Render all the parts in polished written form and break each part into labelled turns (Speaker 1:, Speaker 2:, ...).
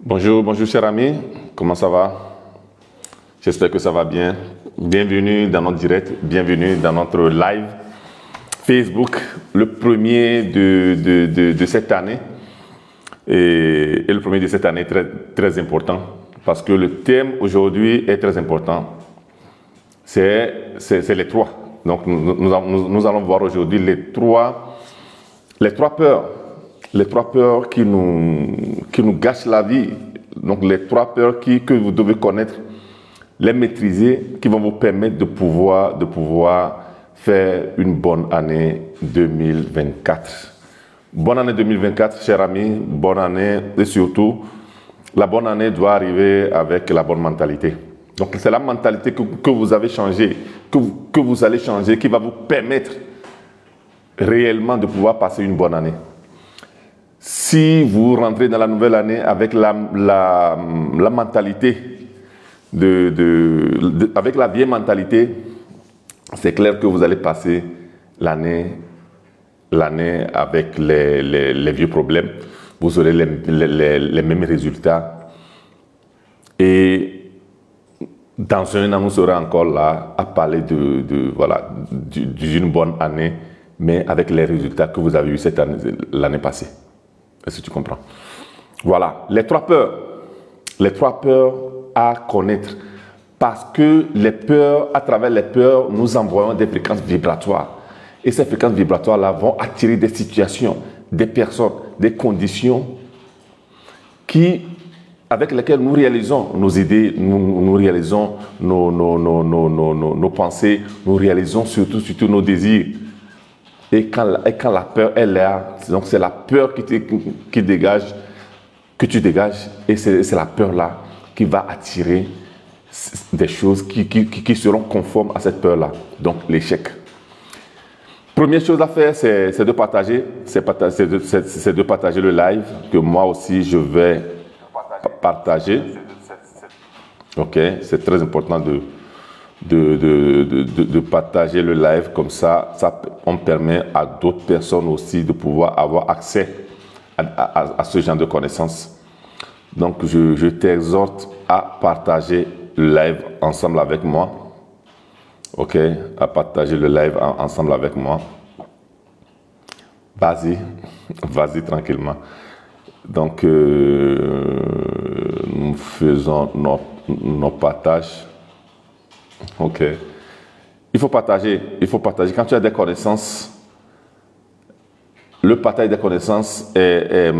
Speaker 1: Bonjour, bonjour cher ami, comment ça va? J'espère que ça va bien. Bienvenue dans notre direct, bienvenue dans notre live Facebook, le premier de cette année. Et le premier de cette année est très important parce que le thème aujourd'hui est très important. C'est les trois. Donc nous allons voir aujourd'hui les trois peurs. Les trois peurs qui nous gâchent la vie. Donc les trois peurs que vous devez connaître, les maîtriser, qui vont vous permettre de pouvoir faire une bonne année 2024. Bonne année 2024, chers amis, bonne année et surtout, la bonne année doit arriver avec la bonne mentalité. Donc c'est la mentalité que vous avez changée, que vous allez changer, qui va vous permettre réellement de pouvoir passer une bonne année. Si vous rentrez dans la nouvelle année avec la mentalité, avec la vieille mentalité, c'est clair que vous allez passer l'année avec les vieux problèmes. Vous aurez les mêmes résultats. Et dans un an, nous serons encore là à parler d'une bonne année, mais avec les résultats que vous avez eus l'année passée. Est-ce que tu comprends? Voilà, les trois peurs à connaître. Parce que à travers les peurs, nous envoyons des fréquences vibratoires. Et ces fréquences vibratoires-là vont attirer des situations, des personnes, des conditions avec lesquelles nous réalisons nos idées, nous réalisons nos pensées, nous réalisons surtout nos désirs. Et quand la peur est là, donc c'est la peur que tu dégages, et c'est la peur là qui va attirer des choses qui seront conformes à cette peur là. Donc l'échec. Première chose à faire, c'est de partager, de partager le live que moi aussi je vais partager. Ok, c'est très important de partager le live, comme ça on permet à d'autres personnes aussi de pouvoir avoir accès à ce genre de connaissances. Donc je t'exhorte à partager le live ensemble avec moi. Ok, à partager le live ensemble avec moi. Vas-y tranquillement. Donc nous faisons nos partages. Ok. Il faut partager. Quand tu as des connaissances, le partage des connaissances est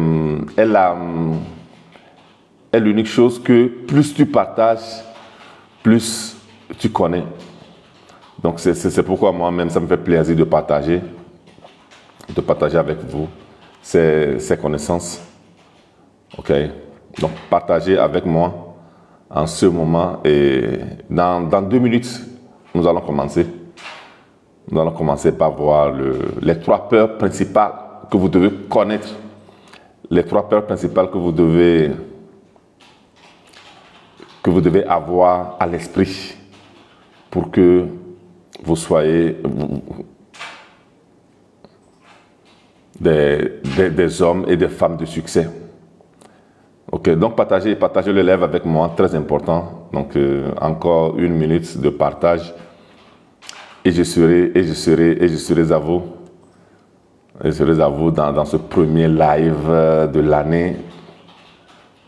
Speaker 1: l'unique chose que plus tu partages, plus tu connais. Donc c'est pourquoi moi-même, ça me fait plaisir de partager avec vous ces connaissances. Ok. Donc partagez avec moi en ce moment, et dans 2 minutes, nous allons commencer. Nous allons commencer par voir les trois peurs principales que vous devez connaître. Les trois peurs principales que vous devez avoir à l'esprit pour que vous soyez des hommes et des femmes de succès. Ok, donc partagez le live avec moi, très important. Donc encore 1 minute de partage et je serai à vous. Je serai à vous dans ce premier live de l'année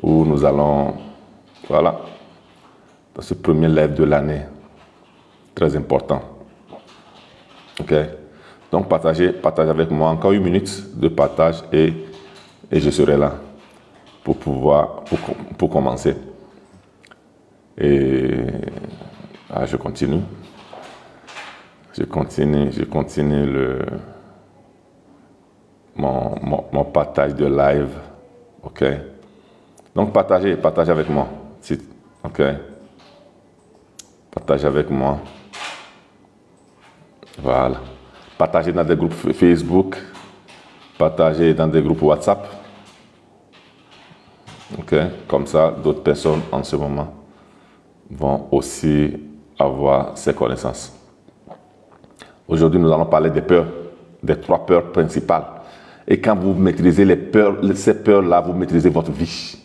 Speaker 1: où nous allons, voilà, dans ce premier live de l'année, très important. Ok, donc partagez avec moi, encore 1 minute de partage et je serai là pour commencer. Et je continue mon partage de live. Ok, donc partagez avec moi. Ok, partagez avec moi. Voilà, partagez dans des groupes Facebook, partagez dans des groupes WhatsApp. Ok, comme ça, d'autres personnes en ce moment vont aussi avoir ces connaissances. Aujourd'hui, nous allons parler des peurs, des trois peurs principales. Et quand vous maîtrisez ces peurs-là, vous maîtrisez votre vie.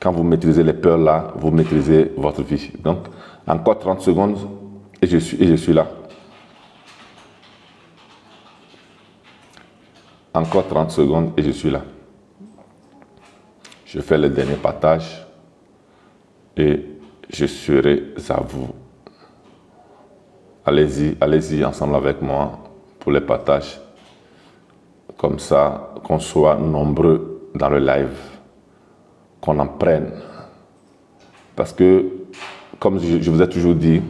Speaker 1: Quand vous maîtrisez les peurs là, vous maîtrisez votre vie. Donc, encore 30 secondes et je suis là. Encore 30 secondes et je suis là. Je fais le dernier partage et je serai à vous. Allez-y ensemble avec moi pour les partages. Comme ça, qu'on soit nombreux dans le live, qu'on en prenne. Parce que, comme je vous ai toujours dit,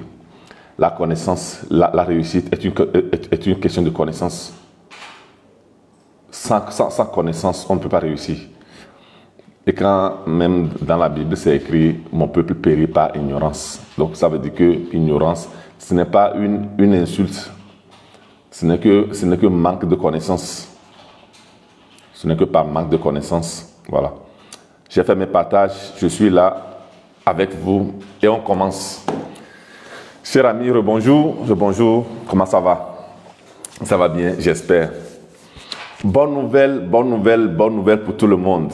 Speaker 1: la connaissance, la réussite est une question de connaissance. Sans connaissance, on ne peut pas réussir. Et quand même dans la Bible, c'est écrit « Mon peuple périt par ignorance ». Donc ça veut dire que ignorance, ce n'est pas une insulte. Ce n'est que manque de connaissance. Ce n'est que par manque de connaissance. Voilà. J'ai fait mes partages, je suis là avec vous et on commence. Cher ami, rebonjour, comment ça va? Ça va bien, j'espère. Bonne nouvelle pour tout le monde.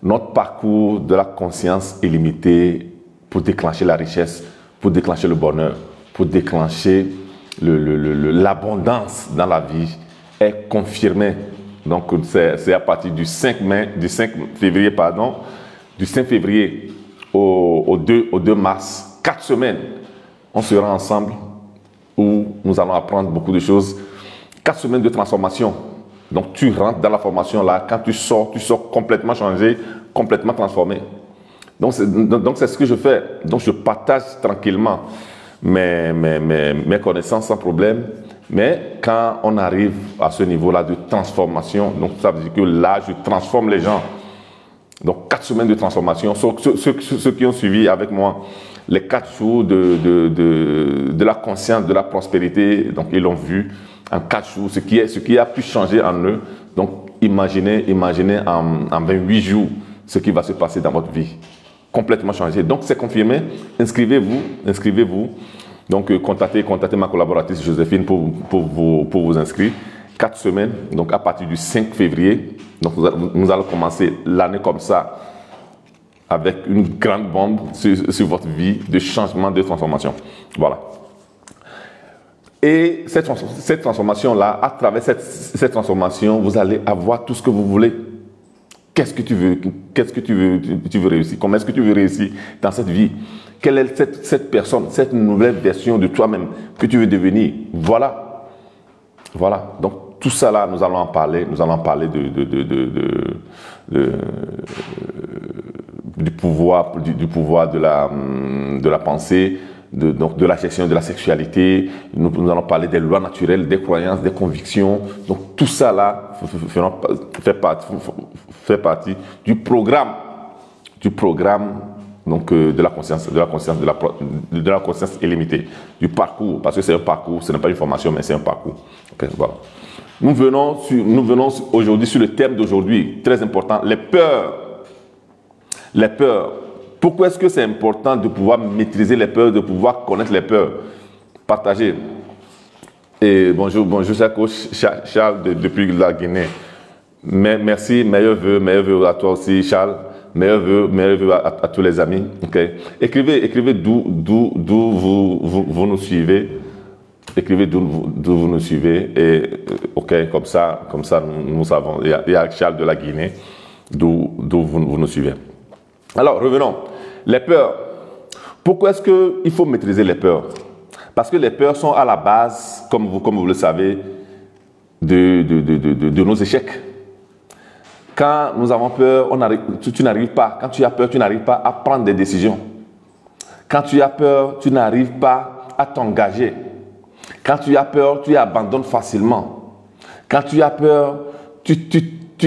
Speaker 1: Notre parcours de la conscience illimitée pour déclencher la richesse, pour déclencher le bonheur, pour déclencher l'abondance dans la vie est confirmé. Donc c'est à partir du 5 février au 2 mars, 4 semaines, on sera ensemble où nous allons apprendre beaucoup de choses. 4 semaines de transformation. Donc tu rentres dans la formation là, quand tu sors complètement changé, complètement transformé. Donc c'est ce que je fais. Donc je partage tranquillement mes connaissances sans problème. Mais quand on arrive à ce niveau-là de transformation, donc ça veut dire que là, je transforme les gens. Donc 4 semaines de transformation. Ceux qui ont suivi avec moi les 4 jours de la conscience, de la prospérité, donc ils l'ont vu en 4 jours, ce qui a pu changer en eux. Donc imaginez en 28 jours ce qui va se passer dans votre vie. Complètement changé. Donc c'est confirmé. Inscrivez-vous. Donc contactez ma collaboratrice Joséphine pour vous inscrire. 4 semaines, donc à partir du 5 février. Donc nous allons commencer l'année comme ça, avec une grande bombe sur votre vie de changement, de transformation. Voilà. Et cette transformation-là, à travers cette transformation, vous allez avoir tout ce que vous voulez. Qu'est-ce que tu veux? Qu'est-ce que tu veux réussir? Comment est-ce que tu veux réussir dans cette vie? Quelle est cette personne, cette nouvelle version de toi-même que tu veux devenir? Voilà. Voilà. Donc, tout ça là, nous allons en parler. Nous allons parler du pouvoir de la pensée, de la gestion de la sexualité. Nous allons parler des lois naturelles, des croyances, des convictions. Donc tout ça là fait partie du programme donc de la conscience illimitée, du parcours, parce que c'est un parcours, ce n'est pas une formation, mais c'est un parcours. Okay, voilà. Nous venons aujourd'hui sur le thème d'aujourd'hui, très important, les peurs. Les peurs. Pourquoi est-ce que c'est important de pouvoir maîtriser les peurs, de pouvoir connaître les peurs? Partager. Et bonjour cher coach Charles depuis la Guinée. Merci, meilleurs vœux à toi aussi Charles. Meilleurs vœux à tous les amis. Okay. Écrivez d'où vous nous suivez. Écrivez d'où vous nous suivez. Et ok, comme ça nous savons. Il y a Charles de la Guinée, d'où vous nous suivez. Alors, revenons. Les peurs. Pourquoi est-ce qu'il faut maîtriser les peurs? Parce que les peurs sont à la base, comme vous le savez, de nos échecs. Quand nous avons peur, tu n'arrives pas. Quand tu as peur, tu n'arrives pas à prendre des décisions. Quand tu as peur, tu n'arrives pas à t'engager. Quand tu as peur, tu abandonnes facilement. Quand tu as peur, tu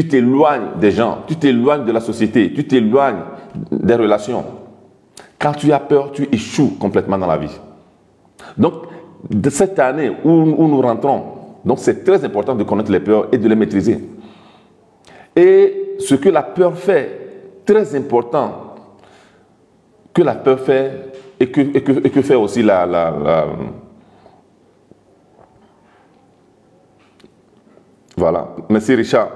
Speaker 1: t'éloignes des gens, tu t'éloignes de la société, tu t'éloignes des relations. Quand tu as peur, tu échoues complètement dans la vie. Donc, de cette année où nous rentrons, donc c'est très important de connaître les peurs et de les maîtriser. Et ce que la peur fait, très important, que la peur fait et que fait aussi Voilà. Merci Richard.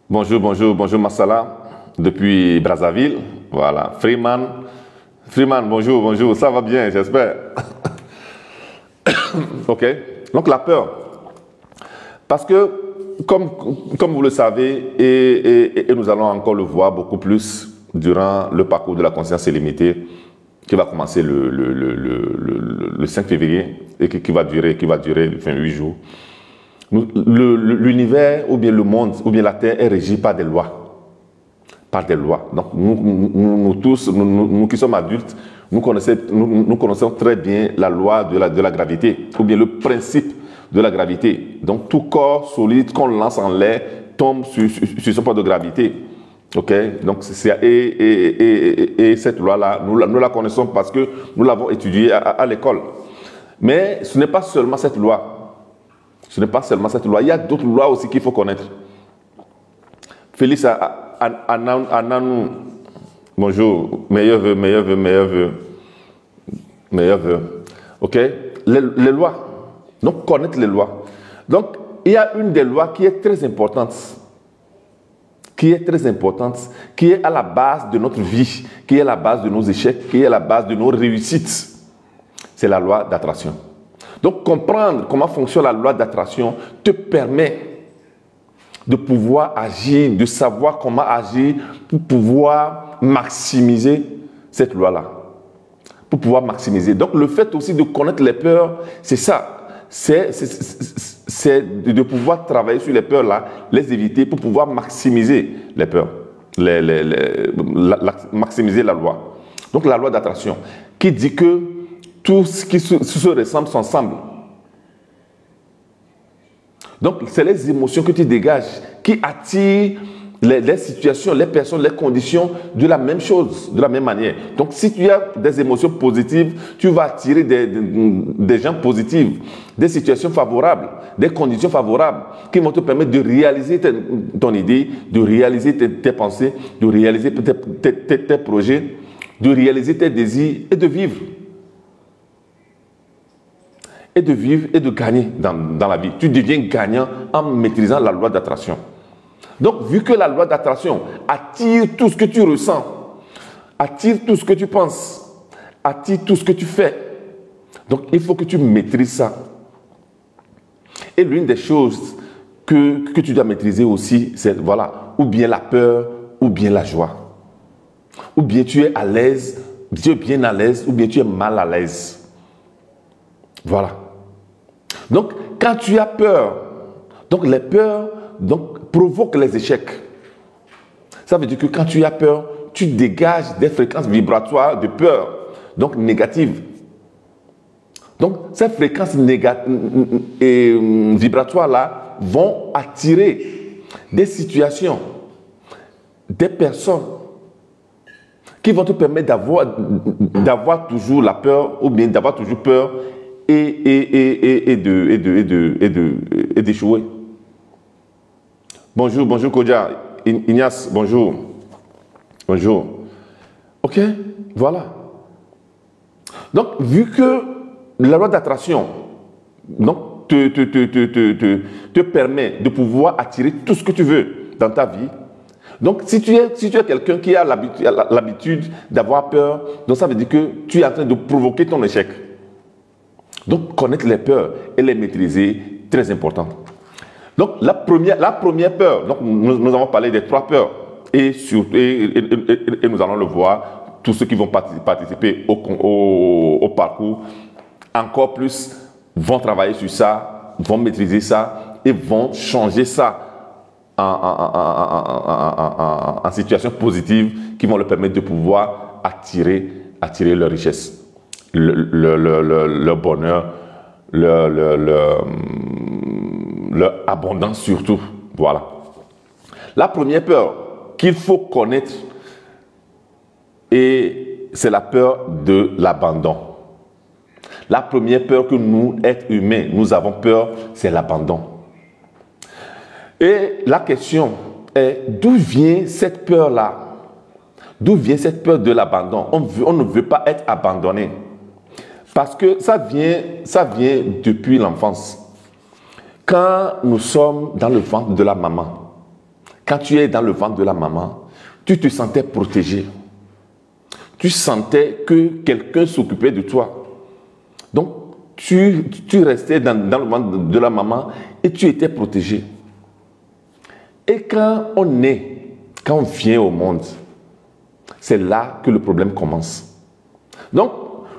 Speaker 1: Bonjour, bonjour, bonjour Massala, depuis Brazzaville. Voilà, Freeman. Freeman, bonjour, bonjour, ça va bien, j'espère. Ok, donc la peur. Parce que, comme vous le savez, et nous allons encore le voir beaucoup plus durant le parcours de la conscience illimitée, qui va commencer le 5 février et qui va durer 28 jours. L'univers ou bien le monde ou bien la terre est régi par des lois. Par des lois. Donc nous tous, nous qui sommes adultes, nous connaissons très bien la loi de la gravité ou bien le principe de la gravité. Donc tout corps solide qu'on lance en l'air tombe sur son point de gravité. Ok, donc et cette loi-là, nous la connaissons parce que nous l'avons étudiée à l'école. Mais ce n'est pas seulement cette loi. Ce n'est pas seulement cette loi. Il y a d'autres lois aussi qu'il faut connaître. Félix Ananou, bonjour, meilleurs vœux, meilleurs vœux, meilleurs vœux. Meilleurs vœux. Ok, les lois. Donc connaître les lois. Donc il y a une des lois qui est très importante. Qui est à la base de notre vie, qui est à la base de nos échecs, qui est à la base de nos réussites. C'est la loi d'attraction. Donc, comprendre comment fonctionne la loi d'attraction te permet de pouvoir agir, de savoir comment agir pour pouvoir maximiser cette loi-là. Pour pouvoir maximiser. Donc, le fait aussi de connaître les peurs, c'est ça. C'est de pouvoir travailler sur les peurs-là, les éviter pour pouvoir maximiser les peurs, maximiser la loi. Donc la loi d'attraction qui dit que tout ce qui se ressemble s'ensemble. Donc c'est les émotions que tu dégages qui attirent les situations, les personnes, les conditions de la même chose, de la même manière. Donc si tu as des émotions positives, tu vas attirer des gens positifs, des situations favorables, des conditions favorables qui vont te permettre de réaliser ton idée, de réaliser tes pensées, de réaliser tes projets, de réaliser tes désirs et de vivre. Et de vivre et de gagner dans la vie. Tu deviens gagnant en maîtrisant la loi d'attraction. Donc, vu que la loi d'attraction attire tout ce que tu ressens, attire tout ce que tu penses, attire tout ce que tu fais, donc il faut que tu maîtrises ça. Et l'une des choses que tu dois maîtriser aussi, c'est voilà, ou bien la peur, ou bien la joie. Ou bien tu es à l'aise, tu es bien à l'aise, ou bien tu es mal à l'aise. Voilà. Donc, quand tu as peur, donc les peurs provoquent les échecs. Ça veut dire que quand tu as peur, tu dégages des fréquences vibratoires de peur, donc négatives. Donc, ces fréquences vibratoires-là vont attirer des situations, des personnes qui vont te permettre d'avoir toujours la peur ou bien d'avoir toujours peur et d'échouer. Bonjour, bonjour Kodja, Ignace, bonjour. Bonjour. Ok, voilà. Donc, vu que la loi d'attraction te permet de pouvoir attirer tout ce que tu veux dans ta vie, donc si tu es quelqu'un qui a l'habitude d'avoir peur, donc ça veut dire que tu es en train de provoquer ton échec. Donc, connaître les peurs et les maîtriser, très important. Donc, la première peur, donc nous avons parlé des 3 peurs et nous allons le voir, tous ceux qui vont participer au parcours, encore plus, vont travailler sur ça, vont maîtriser ça et vont changer ça en situation positive qui vont leur permettre de pouvoir attirer leur richesse, leur bonheur, leur abondance surtout. Voilà. La première peur qu'il faut connaître, et c'est la peur de l'abandon. La première peur que nous, êtres humains, nous avons peur, c'est l'abandon. Et la question est, d'où vient cette peur-là? D'où vient cette peur de l'abandon? On ne veut pas être abandonné. Parce que ça vient depuis l'enfance. Quand nous sommes dans le ventre de la maman, quand tu es dans le ventre de la maman, tu te sentais protégé. Tu sentais que quelqu'un s'occupait de toi. Donc, tu restais dans le ventre de la maman et tu étais protégé. Et quand on vient au monde, c'est là que le problème commence. Donc,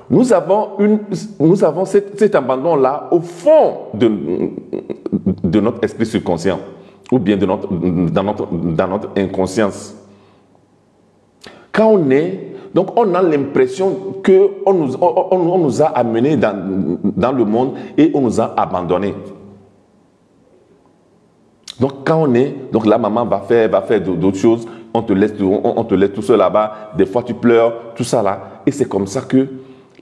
Speaker 1: nous avons cet abandon-là au fond de notre esprit subconscient ou bien dans notre inconscience. Quand on est, donc on a l'impression qu'on nous a amenés dans le monde et on nous a abandonnés. Donc quand on est, donc la maman va faire d'autres choses, on te laisse tout seul là-bas, des fois tu pleures, tout ça là, et c'est comme ça que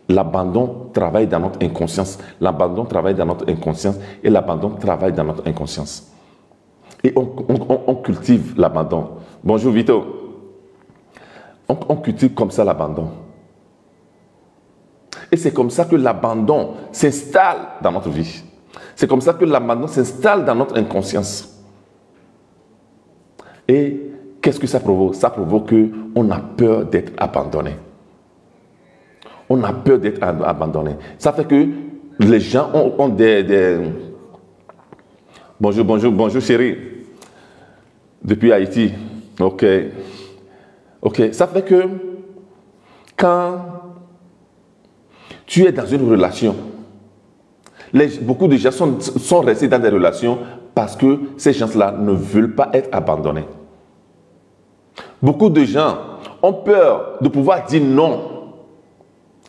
Speaker 1: l'abandon travaille dans notre inconscience. L'abandon travaille dans notre inconscience et l'abandon travaille dans notre inconscience. Et on cultive l'abandon. Bonjour Vito. On cultive comme ça l'abandon. Et c'est comme ça que l'abandon s'installe dans notre vie. C'est comme ça que l'abandon s'installe dans notre inconscience. Et qu'est-ce que ça provoque? Ça provoque qu'on a peur d'être abandonné. On a peur d'être abandonné. Ça fait que les gens ont des... Bonjour chérie. Depuis Haïti. Ok. Ça fait que quand tu es dans une relation, beaucoup de gens sont restés dans des relations parce que ces gens-là ne veulent pas être abandonnés. Beaucoup de gens ont peur de pouvoir dire non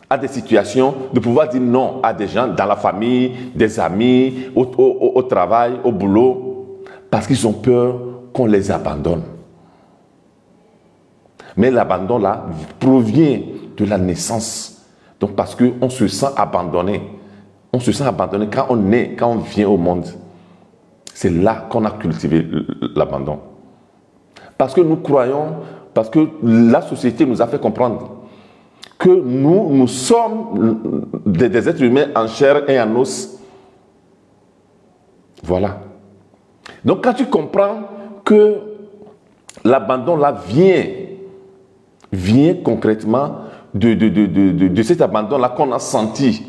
Speaker 1: à des situations, de pouvoir dire non à des gens dans la famille, des amis, au travail, au boulot, parce qu'ils ont peur qu'on les abandonne. Mais l'abandon là provient de la naissance. Donc parce qu'on se sent abandonné. On se sent abandonné quand on vient au monde. C'est là qu'on a cultivé l'abandon. Parce que nous croyons, parce que la société nous a fait comprendre que nous sommes des êtres humains en chair et en os. Voilà. Donc quand tu comprends que l'abandon là vient concrètement de cet abandon là qu'on a senti,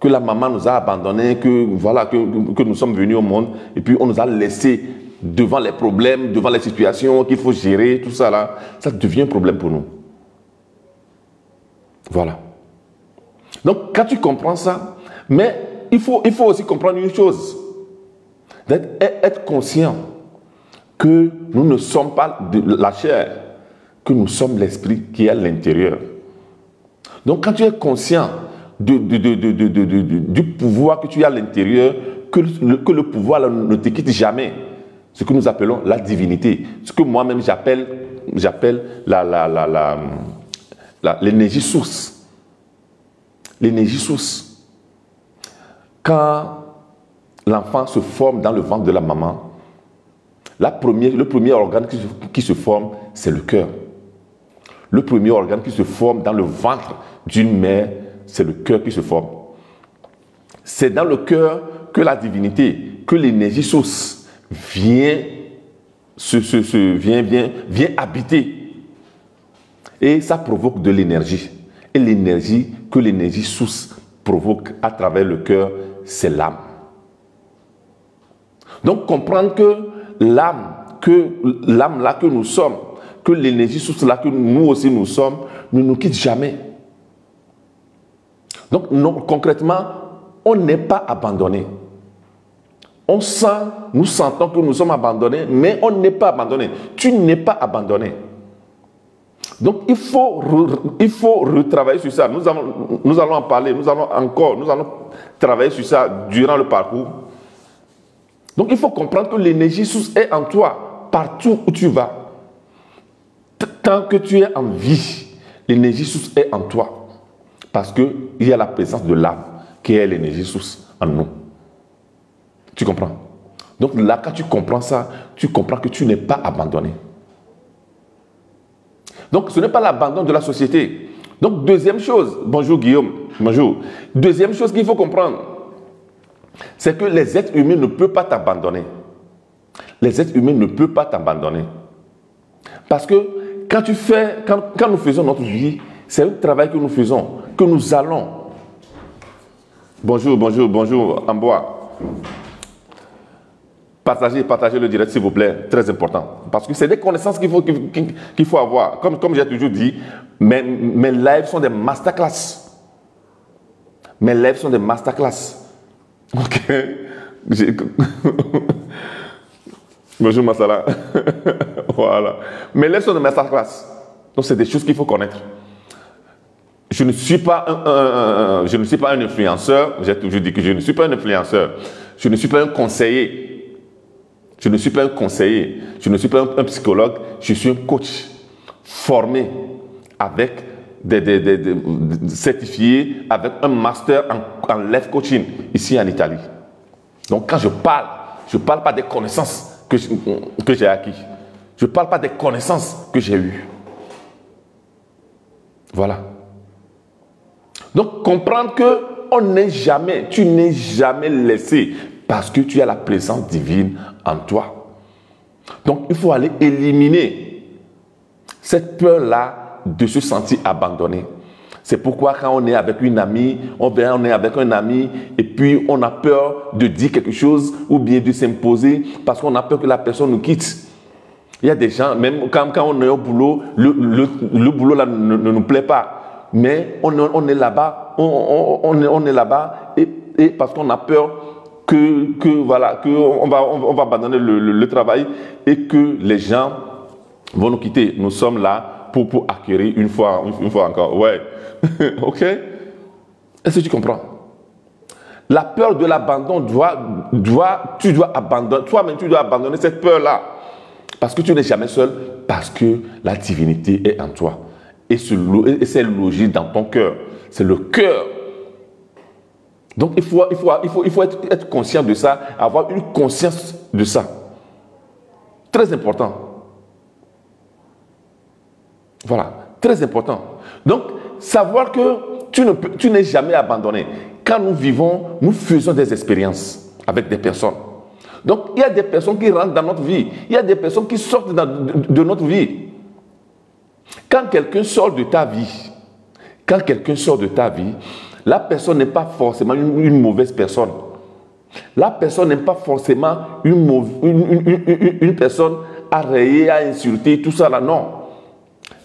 Speaker 1: que la maman nous a abandonnés, que nous sommes venus au monde et puis on nous a laissés devant les problèmes, devant les situations qu'il faut gérer, tout ça là, ça devient un problème pour nous. Voilà. Donc quand tu comprends ça, mais il faut aussi comprendre une chose, être conscient que nous ne sommes pas de la chair, que nous sommes l'esprit qui est à l'intérieur. Donc quand tu es conscient du pouvoir que tu as à l'intérieur, que le pouvoir là, ne te quitte jamais, ce que nous appelons la divinité, ce que moi-même j'appelle l'énergie source. L'énergie source. Quand l'enfant se forme dans le ventre de la maman, le premier organe qui se forme, c'est le cœur. Le premier organe qui se forme dans le ventre d'une mère, c'est le cœur qui se forme. C'est dans le cœur que la divinité, que l'énergie source vient habiter. Et ça provoque de l'énergie. Et l'énergie que l'énergie source provoque à travers le cœur, c'est l'âme. Donc comprendre que l'âme là que nous sommes, que l'énergie source là que nous aussi nous sommes, ne nous quitte jamais. Donc concrètement, on n'est pas abandonné. Nous sentons que nous sommes abandonnés, mais on n'est pas abandonné. Tu n'es pas abandonné. Donc il faut retravailler sur ça. Nous allons en parler, nous allons travailler sur ça durant le parcours. Donc il faut comprendre que l'énergie source est en toi, partout où tu vas. Tant que tu es en vie, l'énergie source est en toi. Parce qu'il y a la présence de l'âme qui est l'énergie source en nous. Tu comprends? Donc là, quand tu comprends ça, tu comprends que tu n'es pas abandonné. Donc ce n'est pas l'abandon de la société. Donc deuxième chose, bonjour Guillaume, bonjour. Deuxième chose qu'il faut comprendre, c'est que les êtres humains ne peuvent pas t'abandonner. Les êtres humains ne peuvent pas t'abandonner. Parce que quand nous faisons notre vie, c'est le travail que nous faisons, que nous allons. Bonjour, bonjour, bonjour, Amboa. Partagez le direct, s'il vous plaît, très important. Parce que c'est des connaissances qu'il faut avoir. Comme j'ai toujours dit, mes lives sont des masterclass. Mes lives sont des masterclass. Ok. Bonjour Massala. Voilà. Mes lives sont des masterclass. Donc c'est des choses qu'il faut connaître. Je ne suis pas un influenceur. J'ai toujours dit que je ne suis pas un influenceur. Je ne suis pas un conseiller. Je ne suis pas un conseiller. Je ne suis pas un psychologue. Je suis un coach formé avec des certifiés, avec un master en life coaching ici en Italie. Donc quand je parle pas des connaissances que j'ai acquises. Je ne parle pas des connaissances que j'ai eues. Voilà. Donc, comprendre que tu n'es jamais laissé parce que tu as la présence divine en toi. Donc, il faut aller éliminer cette peur-là de se sentir abandonné. C'est pourquoi quand on est avec une amie, on est avec un ami et puis on a peur de dire quelque chose ou bien de s'imposer parce qu'on a peur que la personne nous quitte. Il y a des gens, même quand on est au boulot, le boulot là ne nous plaît pas. Mais on est là-bas, on est là-bas et parce qu'on a peur qu'on va abandonner le travail et que les gens vont nous quitter. Nous sommes là pour acquérir une fois encore. Ouais. Ok? Est-ce que tu comprends? La peur de l'abandon tu dois abandonner, toi-même tu dois abandonner cette peur-là. Parce que tu n'es jamais seul, parce que la divinité est en toi. Et c'est logé dans ton cœur. C'est le cœur. Donc il faut être conscient de ça, avoir une conscience de ça. Très important. Voilà, très important. Donc, savoir que tu n'es jamais abandonné. Quand nous vivons, nous faisons des expériences avec des personnes. Donc, il y a des personnes qui rentrent dans notre vie. Il y a des personnes qui sortent de notre vie. Quand quelqu'un sort de ta vie, la personne n'est pas forcément une mauvaise personne. La personne n'est pas forcément une personne à rayer, à insulter, tout ça là, non.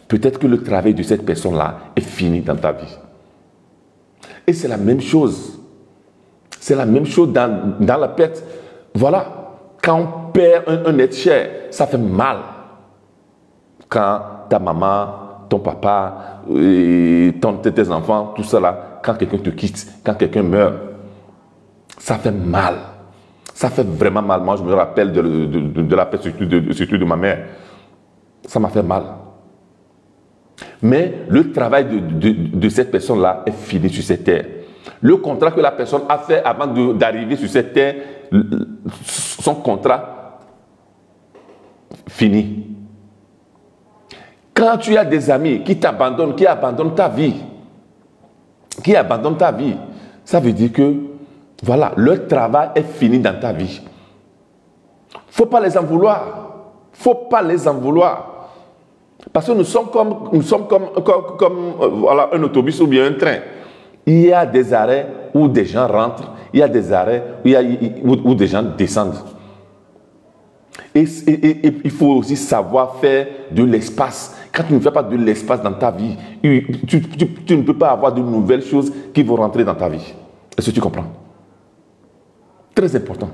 Speaker 1: Peut-être que le travail de cette personne-là est fini dans ta vie. Et c'est la même chose. C'est la même chose dans la perte. Voilà. Quand on perd un être cher, ça fait mal. Quand ta maman, ton papa, tes enfants, tout ça là, quand quelqu'un te quitte, quand quelqu'un meurt, ça fait mal. Ça fait vraiment mal. Moi, je me rappelle de la perte, surtout de ma mère. Ça m'a fait mal. Mais le travail de cette personne-là est fini sur cette terre. Le contrat que la personne a fait avant d'arriver sur cette terre, son contrat fini. Quand tu as des amis qui t'abandonnent, qui abandonnent ta vie, ça veut dire que, voilà, leur travail est fini dans ta vie. Il ne faut pas les en vouloir. Parce que nous sommes comme voilà, un autobus ou bien un train. Il y a des arrêts où des gens rentrent, il y a des arrêts où des gens descendent. Et il faut aussi savoir faire de l'espace. Quand tu ne fais pas de l'espace dans ta vie, tu ne peux pas avoir de nouvelles choses qui vont rentrer dans ta vie. Est-ce que tu comprends? Très important.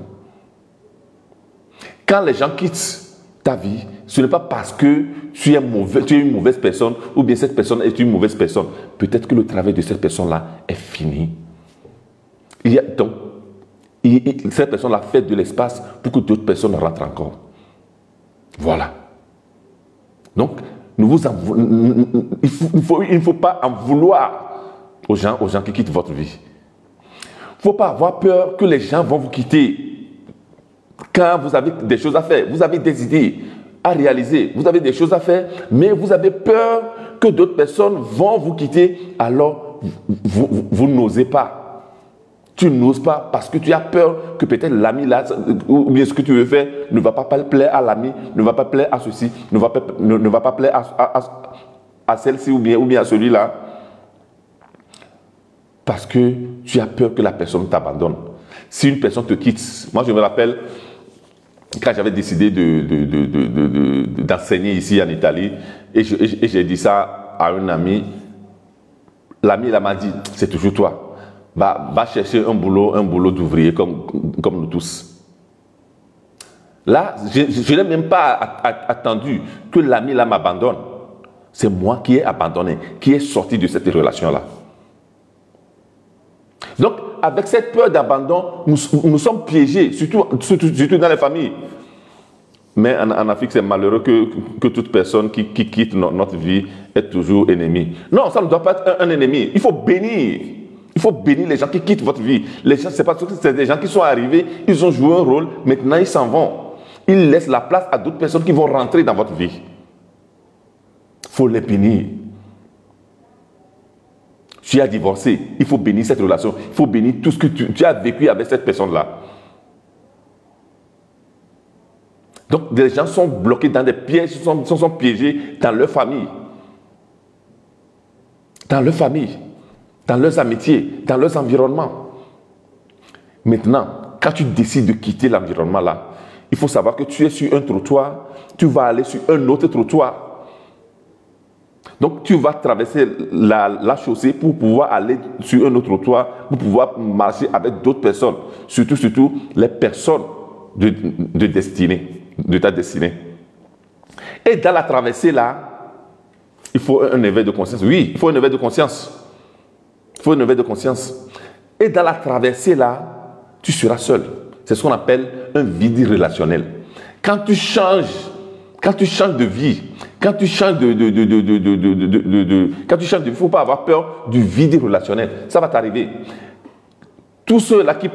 Speaker 1: Quand les gens quittent ta vie, ce n'est pas parce que tu es une mauvaise personne ou bien cette personne est une mauvaise personne. Peut-être que le travail de cette personne-là est fini. Donc, cette personne-là fait de l'espace pour que d'autres personnes rentrent encore. Voilà. Donc, il ne faut pas en vouloir aux gens qui quittent votre vie. Il ne faut pas avoir peur que les gens vont vous quitter. Quand vous avez des choses à faire, vous avez des idées à réaliser, vous avez des choses à faire, mais vous avez peur que d'autres personnes vont vous quitter, alors vous n'osez pas. Tu n'oses pas parce que tu as peur que peut-être l'ami là, ou bien ce que tu veux faire, ne va pas plaire à l'ami, ne va pas plaire à ceci, ne va pas plaire à celle-ci ou bien à celui-là. Parce que tu as peur que la personne t'abandonne. Si une personne te quitte, moi je me rappelle quand j'avais décidé d'enseigner ici en Italie, et j'ai dit ça à un ami, l'ami m'a dit, c'est toujours toi. Va chercher un boulot d'ouvrier comme nous tous. Là, je n'ai même pas attendu que l'ami là m'abandonne. C'est moi qui ai abandonné, qui est sorti de cette relation-là. Donc, avec cette peur d'abandon, nous sommes piégés, surtout dans les familles. Mais en Afrique, c'est malheureux que toute personne qui quitte notre vie est toujours ennemie. Non, ça ne doit pas être un ennemi. Il faut bénir. Il faut bénir les gens qui quittent votre vie. Les gens, c'est des gens qui sont arrivés, ils ont joué un rôle, maintenant ils s'en vont. Ils laissent la place à d'autres personnes qui vont rentrer dans votre vie. Il faut les bénir. Tu as divorcé, il faut bénir cette relation. Il faut bénir tout ce que tu as vécu avec cette personne-là. Donc, des gens sont bloqués dans des pièges, sont piégés dans leur famille. Dans leur famille. Dans leurs amitiés, dans leurs environnements. Maintenant, quand tu décides de quitter l'environnement là, il faut savoir que tu es sur un trottoir, tu vas aller sur un autre trottoir. Donc, tu vas traverser la chaussée pour pouvoir aller sur un autre trottoir, pour pouvoir marcher avec d'autres personnes, surtout les personnes de ta destinée. Et dans la traversée là, il faut un éveil de conscience. Oui, il faut un éveil de conscience. Il faut un éveil de conscience. Et dans la traversée là, tu seras seul. C'est ce qu'on appelle un vide relationnel. Quand tu changes de vie, quand tu changes de il ne faut pas avoir peur du vide relationnel. Ça va t'arriver. Tous ceux-là qui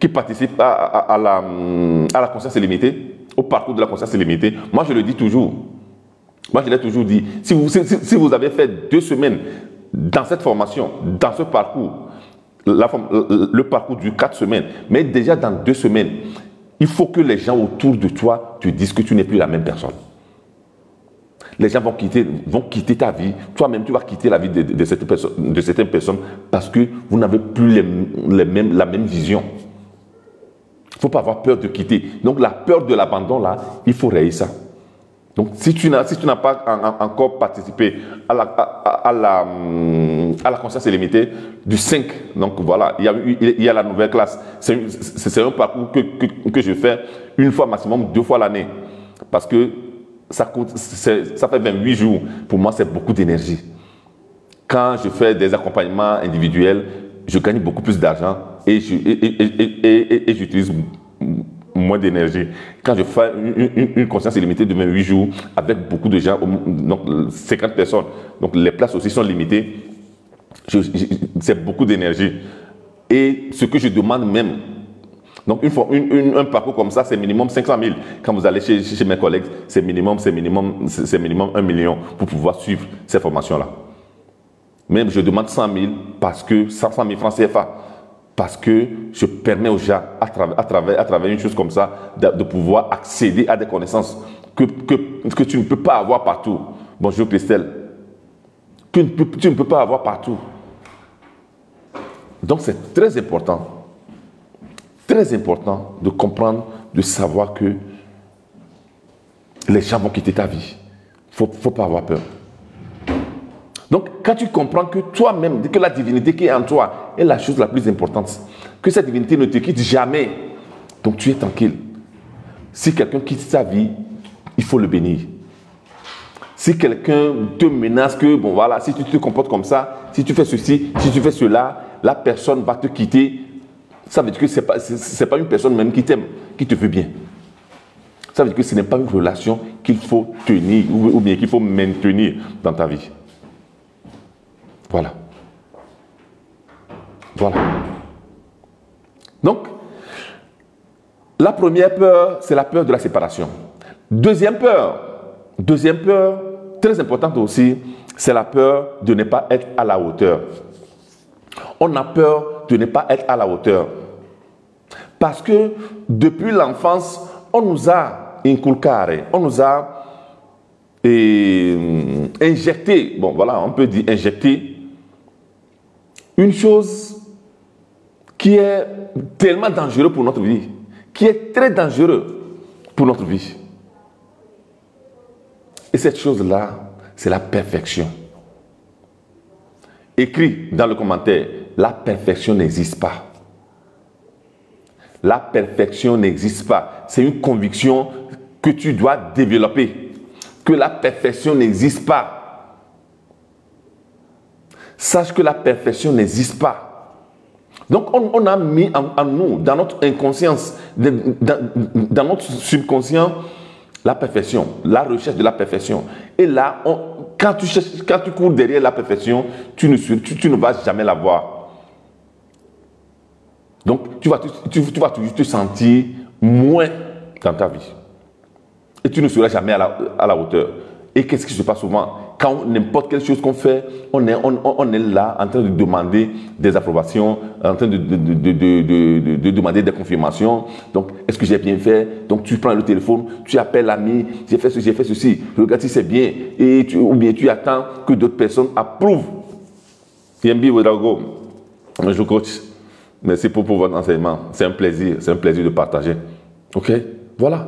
Speaker 1: participent à la conscience illimitée, au parcours de la conscience illimitée, moi je le dis toujours. Moi, je l'ai toujours dit, si vous avez fait 2 semaines dans cette formation, dans ce parcours, le parcours dure 4 semaines, mais déjà dans 2 semaines, il faut que les gens autour de toi te disent que tu n'es plus la même personne. Les gens vont quitter ta vie, toi-même tu vas quitter la vie de certaines personnes parce que vous n'avez plus la même vision. Il ne faut pas avoir peur de quitter. Donc la peur de l'abandon là, il faut rayer ça. Donc, si tu n'as pas encore participé à la conscience illimitée du 5, donc voilà, il y a la nouvelle classe. C'est un parcours que je fais une fois maximum 2 fois l'année. Parce que ça fait 28 jours. Pour moi, c'est beaucoup d'énergie. Quand je fais des accompagnements individuels, je gagne beaucoup plus d'argent et j'utilise moins d'énergie. Quand je fais une conscience illimitée de 28 jours avec beaucoup de gens, donc 50 personnes, donc les places aussi sont limitées, c'est beaucoup d'énergie. Et ce que je demande même, donc un parcours comme ça, c'est minimum 500 000. Quand vous allez chez mes collègues, c'est minimum 1 million pour pouvoir suivre ces formations-là. Même je demande 100 000 parce que 100 000 francs CFA. Parce que je permets aux gens, à travers une chose comme ça, de pouvoir accéder à des connaissances que tu ne peux pas avoir partout. Bonjour Christelle. Que tu ne peux pas avoir partout. Donc c'est très important de comprendre, de savoir que les gens vont quitter ta vie. Il ne faut pas avoir peur. Donc, quand tu comprends que toi-même, que la divinité qui est en toi est la chose la plus importante, que cette divinité ne te quitte jamais, donc tu es tranquille. Si quelqu'un quitte ta vie, il faut le bénir. Si quelqu'un te menace que, bon voilà, si tu te comportes comme ça, si tu fais ceci, si tu fais cela, la personne va te quitter. Ça veut dire que ce n'est pas une personne même qui t'aime, qui te veut bien. Ça veut dire que ce n'est pas une relation qu'il faut tenir ou bien qu'il faut maintenir dans ta vie. Voilà. Voilà. Donc, la première peur, c'est la peur de la séparation. Deuxième peur, très importante aussi, c'est la peur de ne pas être à la hauteur. On a peur de ne pas être à la hauteur. Parce que depuis l'enfance, on nous a inculqué, on nous a injecté, bon voilà, on peut dire injecté, une chose qui est tellement dangereuse pour notre vie, qui est très dangereuse pour notre vie. Et cette chose-là, c'est la perfection. Écrit dans le commentaire, la perfection n'existe pas. La perfection n'existe pas. C'est une conviction que tu dois développer. Que la perfection n'existe pas. Sache que la perfection n'existe pas. Donc on a mis en nous, dans notre inconscience, dans notre subconscient, la perfection, la recherche de la perfection. Et là, quand tu cours derrière la perfection, tu ne vas jamais la voir. Donc, tu vas toujours te sentir moins dans ta vie. Et tu ne seras jamais à la hauteur. Et qu'est-ce qui se passe souvent? Quand n'importe quelle chose qu'on fait, on est là en train de demander des approbations, en train de demander des confirmations. Donc, est-ce que j'ai bien fait? Donc, tu prends le téléphone, tu appelles l'ami, j'ai fait ceci, regarde si c'est bien. Ou bien tu attends que d'autres personnes approuvent. Yembi Wedago, je coach. Merci pour votre enseignement. C'est un plaisir de partager. Ok? Voilà.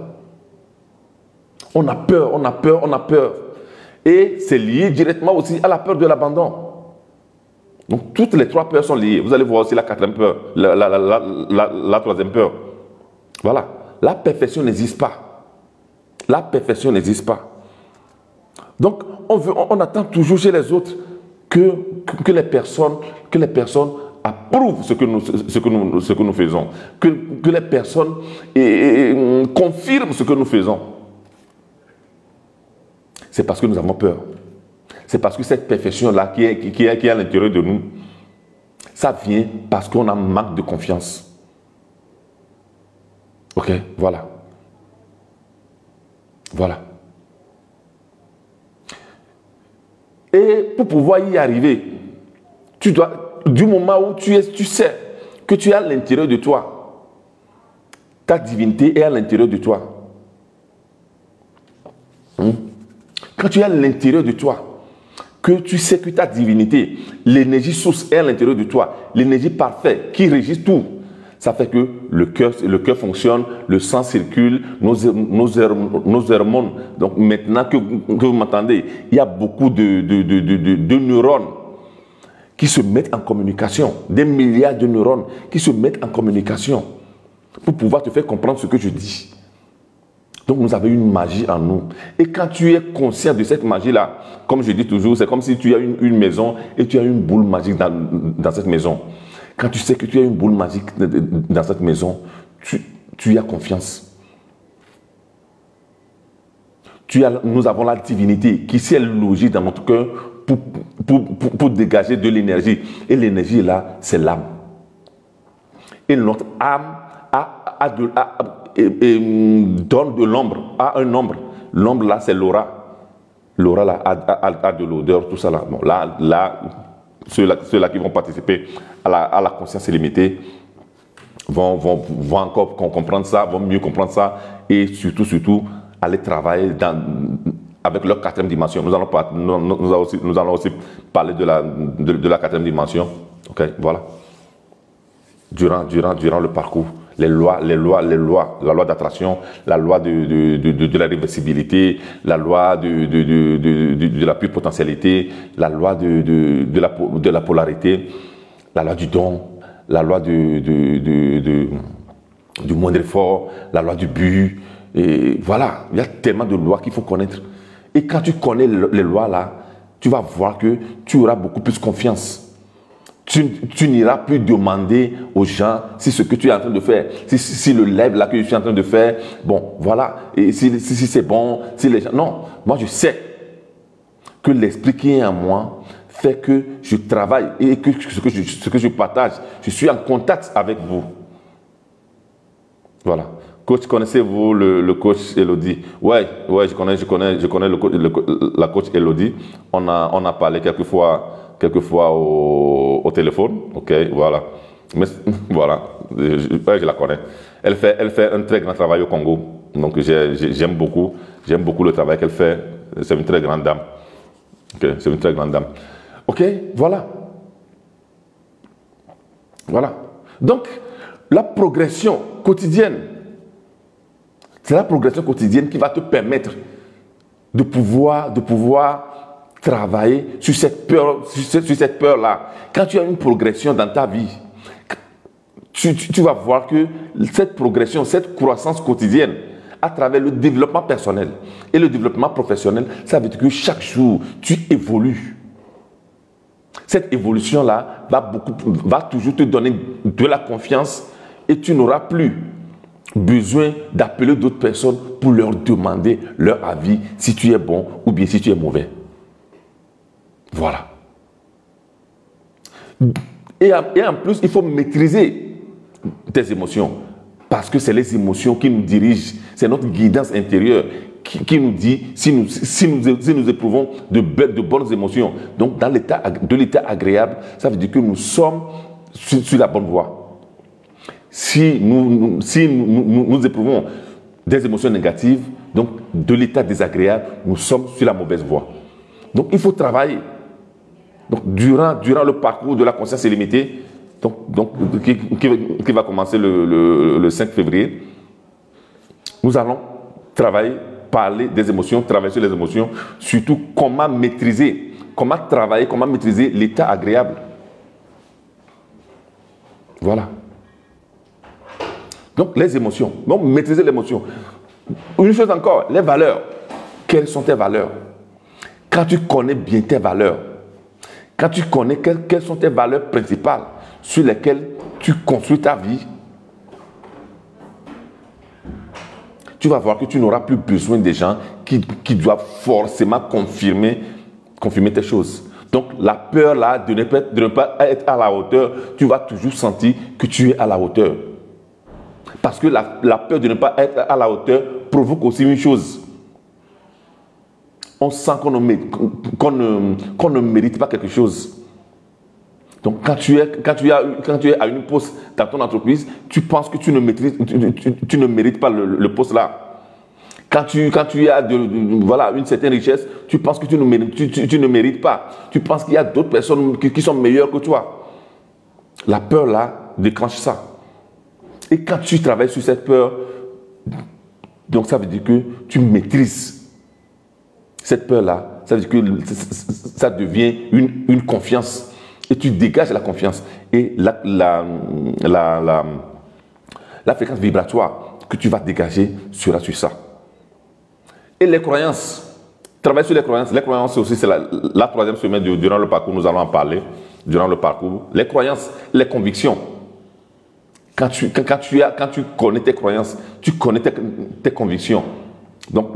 Speaker 1: On a peur. Et c'est lié directement aussi à la peur de l'abandon. Donc, toutes les trois peurs sont liées. Vous allez voir aussi la quatrième peur, la troisième peur. Voilà. La perfection n'existe pas. La perfection n'existe pas. Donc, on attend toujours chez les autres que les personnes approuvent ce que nous faisons, que les personnes confirment ce que nous faisons. C'est parce que nous avons peur. C'est parce que cette perfection-là qui est à l'intérieur de nous, ça vient parce qu'on a un manque de confiance. Ok, voilà. Voilà. Et pour pouvoir y arriver, tu dois, du moment où tu sais que tu es à l'intérieur de toi, ta divinité est à l'intérieur de toi. Quand tu es à l'intérieur de toi, que tu sais que ta divinité, l'énergie source est à l'intérieur de toi, l'énergie parfaite qui régit tout, ça fait que le cœur fonctionne, le sang circule, nos hormones. Donc maintenant que vous m'entendez, il y a beaucoup de neurones qui se mettent en communication, des milliards de neurones qui se mettent en communication pour pouvoir te faire comprendre ce que je dis. Donc nous avons une magie en nous. Et quand tu es conscient de cette magie-là, comme je dis toujours, c'est comme si tu as une maison et tu as une boule magique dans cette maison. Quand tu sais que tu as une boule magique dans cette maison, tu as confiance. Nous avons la divinité qui s'est logée dans notre cœur pour dégager de l'énergie. Et l'énergie là, c'est l'âme. Et notre âme donne de l'ombre, a un ombre. L'ombre là, c'est l'aura. L'aura là a de l'odeur, tout ça là. Bon, là ceux-là qui vont participer à la conscience illimitée vont encore comprendre ça, vont mieux comprendre ça et surtout aller travailler avec leur quatrième dimension. Nous allons aussi parler de la quatrième dimension. Ok, voilà. Durant le parcours, la loi d'attraction, la loi de la réversibilité, la loi de la pure potentialité, la loi de la polarité, la loi du don, la loi du moindre effort, la loi du but. Et voilà, il y a tellement de lois qu'il faut connaître. Et quand tu connais les lois là, tu vas voir que tu auras beaucoup plus confiance. Tu n'iras plus demander aux gens si ce que tu es en train de faire, si le live là que je suis en train de faire, bon, voilà, et si c'est bon, si les gens... Non, moi je sais que l'esprit qui est en moi fait que je travaille et que ce que je partage, je suis en contact avec vous. Voilà. Coach, connaissez-vous le coach Elodie? Ouais, je connais la coach Elodie. On a parlé quelques fois quelquefois au téléphone. Ok, voilà. Mais voilà, je la connais. Elle fait un très grand travail au Congo. Donc j'aime beaucoup le travail qu'elle fait. C'est une très grande dame. Ok, c'est une très grande dame. Ok, voilà. Voilà. Donc, la progression quotidienne, c'est la progression quotidienne qui va te permettre de pouvoir travailler sur cette peur-là. Quand tu as une progression dans ta vie, tu vas voir que cette progression, cette croissance quotidienne, à travers le développement personnel et le développement professionnel, ça veut dire que chaque jour, tu évolues. Cette évolution-là va toujours te donner de la confiance et tu n'auras plus besoin d'appeler d'autres personnes pour leur demander leur avis, si tu es bon ou bien si tu es mauvais. Voilà. Et en plus, il faut maîtriser tes émotions. Parce que c'est les émotions qui nous dirigent. C'est notre guidance intérieure qui nous dit si nous éprouvons de bonnes émotions. Donc, dans de l'état agréable, ça veut dire que nous sommes sur la bonne voie. Si nous éprouvons des émotions négatives, donc de l'état désagréable, nous sommes sur la mauvaise voie. Donc, il faut travailler. Donc, durant le parcours de la conscience illimitée, qui va commencer le 5 février, nous allons parler des émotions, travailler sur les émotions, surtout comment maîtriser l'état agréable. Voilà. Donc, les émotions. Donc, maîtriser l'émotion. Une chose encore, les valeurs. Quelles sont tes valeurs? Quand tu connais bien tes valeurs, quand tu connais quelles sont tes valeurs principales sur lesquelles tu construis ta vie, tu vas voir que tu n'auras plus besoin des gens qui doivent forcément confirmer tes choses. Donc, la peur là de ne pas être à la hauteur, tu vas toujours sentir que tu es à la hauteur. Parce que la peur de ne pas être à la hauteur provoque aussi une chose. On sent qu'on ne mérite pas quelque chose. Donc, quand tu es à une poste dans ton entreprise, tu penses que tu ne mérites pas le poste là. Quand tu as une certaine richesse, tu penses que tu ne mérites pas. Tu penses qu'il y a d'autres personnes qui sont meilleures que toi. La peur là déclenche ça. Et quand tu travailles sur cette peur, donc ça veut dire que tu maîtrises cette peur-là. Ça veut dire que ça devient une confiance. Et tu dégages la confiance. Et la fréquence vibratoire que tu vas dégager sera sur ça. Et les croyances. Travailler sur les croyances. Les croyances aussi, c'est la troisième semaine durant le parcours. Nous allons en parler durant le parcours. Les croyances, les convictions. Quand tu connais tes croyances, tu connais tes convictions. Donc,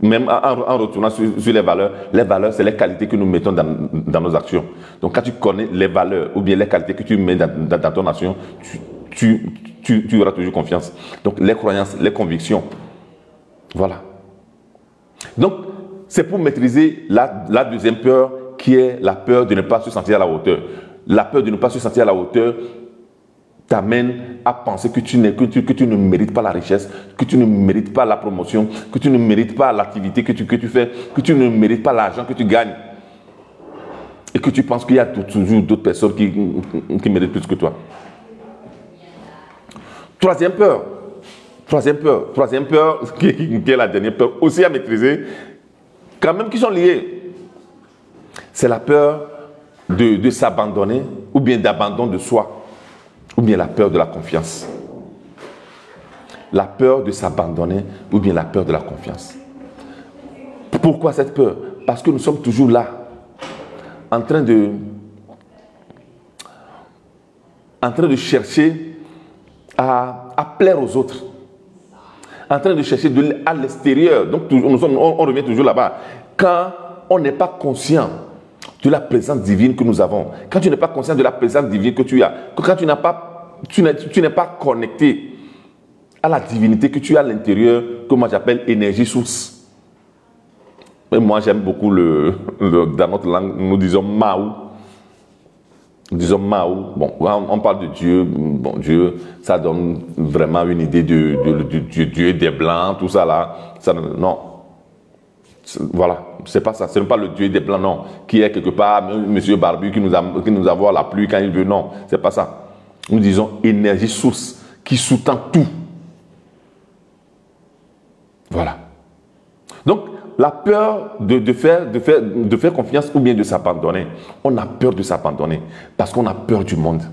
Speaker 1: même en retournant sur les valeurs, c'est les qualités que nous mettons dans nos actions. Donc, quand tu connais les valeurs ou bien les qualités que tu mets dans ton action, tu auras toujours confiance. Donc, les croyances, les convictions. Voilà. Donc, c'est pour maîtriser la deuxième peur qui est la peur de ne pas se sentir à la hauteur. La peur de ne pas se sentir à la hauteur t'amène à penser que tu ne mérites pas la richesse, que tu ne mérites pas la promotion, que tu ne mérites pas l'activité que tu fais, que tu ne mérites pas l'argent que tu gagnes. Et que tu penses qu'il y a toujours d'autres personnes qui méritent plus que toi. Troisième peur, qui est la dernière peur aussi à maîtriser, quand même qui sont liées. C'est la peur de s'abandonner ou bien d'abandon de soi. Ou bien la peur de la confiance. La peur de s'abandonner ou bien la peur de la confiance. Pourquoi cette peur? Parce que nous sommes toujours là, en train de chercher à plaire aux autres. En train de chercher à l'extérieur. Donc on revient toujours là-bas. Quand on n'est pas conscient de la présence divine que nous avons, quand tu n'es pas conscient de la présence divine que tu as, quand tu n'es pas connecté à la divinité que tu as à l'intérieur, que moi j'appelle énergie source. Mais moi j'aime beaucoup dans notre langue, nous disons Maou. disons Mao, bon, on parle de Dieu, bon, Dieu, ça donne vraiment une idée du Dieu des Blancs, tout ça là. Ça, non. Voilà, c'est pas ça, ce n'est pas le Dieu des Blancs, non, qui est quelque part, Monsieur Barbu, qui nous envoie la pluie quand il veut, non, c'est pas ça. Nous disons énergie source, qui sous-tend tout. Voilà. Donc, la peur de faire confiance ou bien de s'abandonner. On a peur de s'abandonner parce qu'on a peur du monde.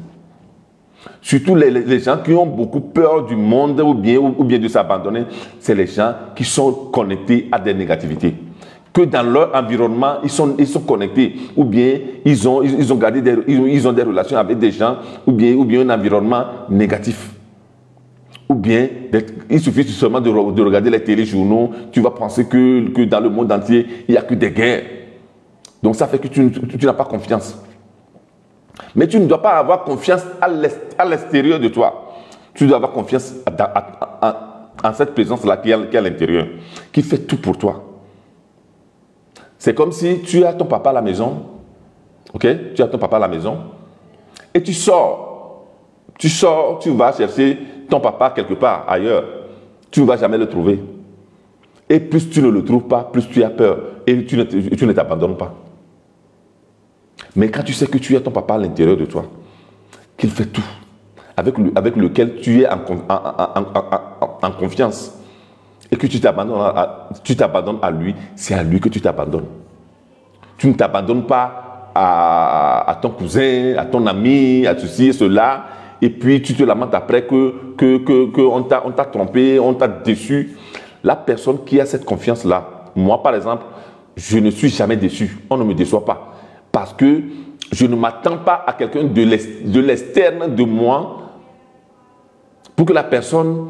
Speaker 1: Surtout les gens qui ont beaucoup peur du monde ou bien de s'abandonner, c'est les gens qui sont connectés à des négativités. Que dans leur environnement, ils sont connectés ou bien ils ont des relations avec des gens ou bien un environnement négatif. Ou bien, il suffit seulement de regarder les téléjournaux, tu vas penser que dans le monde entier, il n'y a que des guerres. Donc ça fait que tu n'as pas confiance. Mais tu ne dois pas avoir confiance à l'extérieur de toi. Tu dois avoir confiance en cette présence-là qui est à l'intérieur, qui fait tout pour toi. C'est comme si tu as ton papa à la maison, ok? Tu as ton papa à la maison, et tu sors, tu vas chercher ton papa quelque part ailleurs, tu ne vas jamais le trouver. Et plus tu ne le trouves pas, plus tu as peur et tu ne t'abandonnes pas. Mais quand tu sais que tu as ton papa à l'intérieur de toi, qu'il fait tout, avec lequel tu es en confiance, et que tu t'abandonnes à lui, c'est à lui que tu t'abandonnes. Tu ne t'abandonnes pas à ton cousin, à ton ami, à ceci et cela, et puis tu te lamentes après qu'on t'a trompé, on t'a déçu. La personne qui a cette confiance-là, moi par exemple, je ne suis jamais déçu. On ne me déçoit pas. Parce que je ne m'attends pas à quelqu'un de l'externe de moi pour que la personne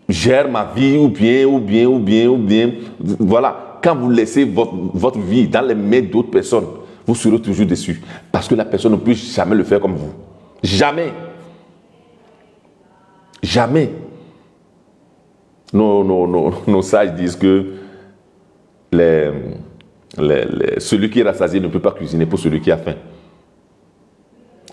Speaker 1: gère ma vie ou bien. Voilà, quand vous laissez votre vie dans les mains d'autres personnes, vous serez toujours déçu. Parce que la personne ne peut jamais le faire comme vous. Jamais. Jamais. Nos sages disent que celui qui est rassasié ne peut pas cuisiner pour celui qui a faim.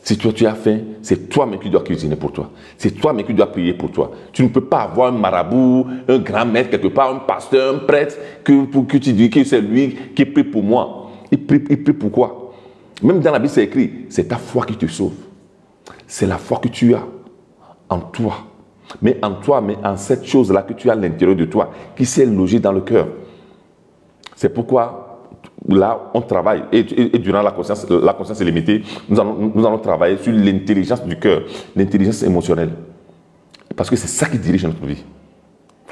Speaker 1: Si toi tu as faim, c'est toi-même qui dois cuisiner pour toi. C'est toi-même qui dois prier pour toi. Tu ne peux pas avoir un marabout, un grand maître quelque part, un pasteur, un prêtre, que tu dis que c'est lui qui prie pour moi. Il prie pourquoi? Même dans la Bible, c'est écrit, c'est ta foi qui te sauve. C'est la foi que tu as en toi. Mais en cette chose-là que tu as à l'intérieur de toi, qui s'est logée dans le cœur. C'est pourquoi, là, on travaille. Et durant la conscience illimitée, nous allons travailler sur l'intelligence du cœur, l'intelligence émotionnelle. Parce que c'est ça qui dirige notre vie.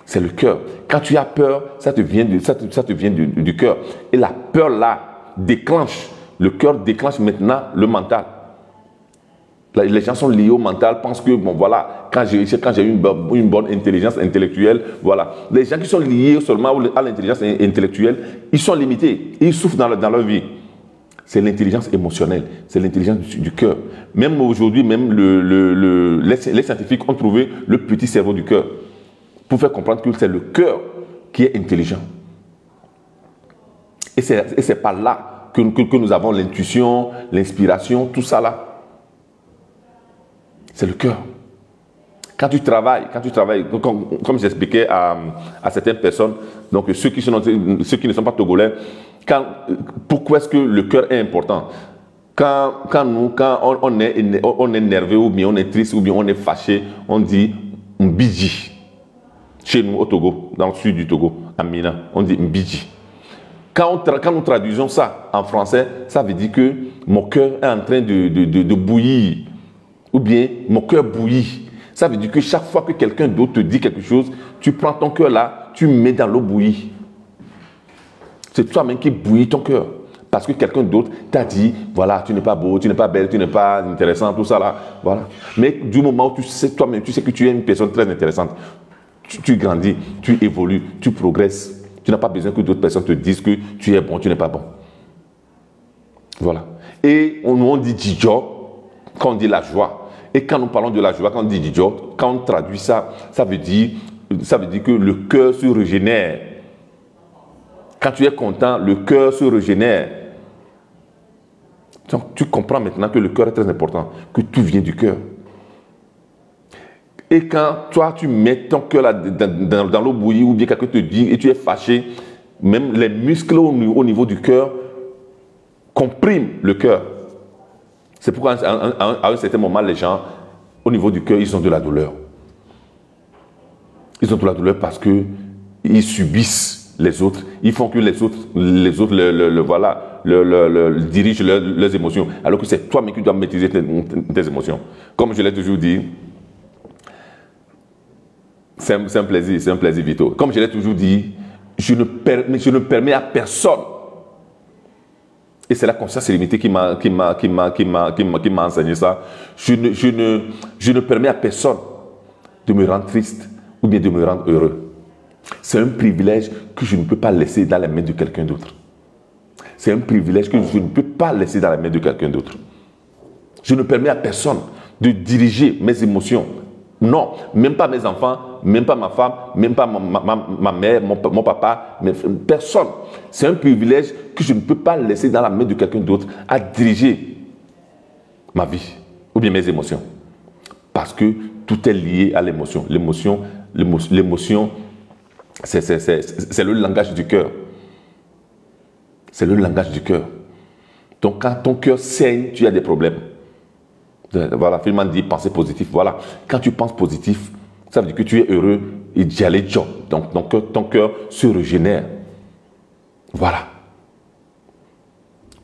Speaker 1: C'est le cœur. Quand tu as peur, ça te vient du cœur. Et la peur-là déclenche, le cœur déclenche maintenant le mental. Les gens sont liés au mental, pensent que, bon voilà, quand j'ai une bonne intelligence intellectuelle, voilà. Les gens qui sont liés seulement à l'intelligence intellectuelle, ils sont limités, ils souffrent dans leur vie. C'est l'intelligence émotionnelle, c'est l'intelligence du cœur. Même aujourd'hui, les scientifiques ont trouvé le petit cerveau du cœur pour faire comprendre que c'est le cœur qui est intelligent. Et c'est par là que nous avons l'intuition, l'inspiration, tout ça là. C'est le cœur. Quand tu travailles, comme j'expliquais à certaines personnes, donc ceux qui ne sont pas togolais, pourquoi est-ce que le cœur est important? Quand on est nerveux ou bien on est triste ou bien on est fâché, on dit Mbiji. Chez nous au Togo, dans le sud du Togo, à Mina, on dit Mbiji. Quand nous traduisons ça en français, ça veut dire que mon cœur est en train de bouillir. Ou bien mon cœur bouillit. Ça veut dire que chaque fois que quelqu'un d'autre te dit quelque chose, tu prends ton cœur là, tu mets dans l'eau bouillie. C'est toi-même qui bouillit ton cœur. Parce que quelqu'un d'autre t'a dit, voilà, tu n'es pas beau, tu n'es pas belle, tu n'es pas intéressant, tout ça là. Voilà. Mais du moment où tu sais toi-même, tu sais que tu es une personne très intéressante, tu grandis, tu évolues, tu progresses. Tu n'as pas besoin que d'autres personnes te disent que tu es bon, tu n'es pas bon. Voilà. Et on dit Djidjo quand on dit la joie. Et quand nous parlons de la joie, quand on dit Djidjo, quand on traduit ça, ça veut dire que le cœur se régénère. Quand tu es content, le cœur se régénère. Donc, tu comprends maintenant que le cœur est très important, que tout vient du cœur. Et quand toi, tu mets ton cœur là dans l'eau bouillie ou bien quelqu'un te dit et tu es fâché, même les muscles au niveau du cœur compriment le cœur. C'est pourquoi à un certain moment, les gens, au niveau du cœur, ils ont de la douleur. Ils ont de la douleur parce qu'ils subissent les autres. Ils font que les autres dirigent leurs émotions. Alors que c'est toi-même qui dois maîtriser tes émotions. Comme je l'ai toujours dit, c'est un plaisir Vito. Comme je l'ai toujours dit, je ne permets à personne. Et c'est la conscience illimitée qui m'a enseigné ça. Je ne permets à personne de me rendre triste ou bien de me rendre heureux. C'est un privilège que je ne peux pas laisser dans les mains de quelqu'un d'autre. C'est un privilège que je ne peux pas laisser dans les mains de quelqu'un d'autre. Je ne permets à personne de diriger mes émotions. Non, même pas mes enfants, même pas ma femme, même pas ma mère, mon papa, personne. C'est un privilège que je ne peux pas laisser dans la main de quelqu'un d'autre à diriger ma vie ou bien mes émotions. Parce que tout est lié à l'émotion. L'émotion, c'est le langage du cœur. C'est le langage du cœur. Donc quand ton cœur saigne, tu as des problèmes. Voilà, Filman dit penser positif. Voilà, quand tu penses positif, ça veut dire que tu es heureux et d'y aller job. Donc ton cœur se régénère. Voilà.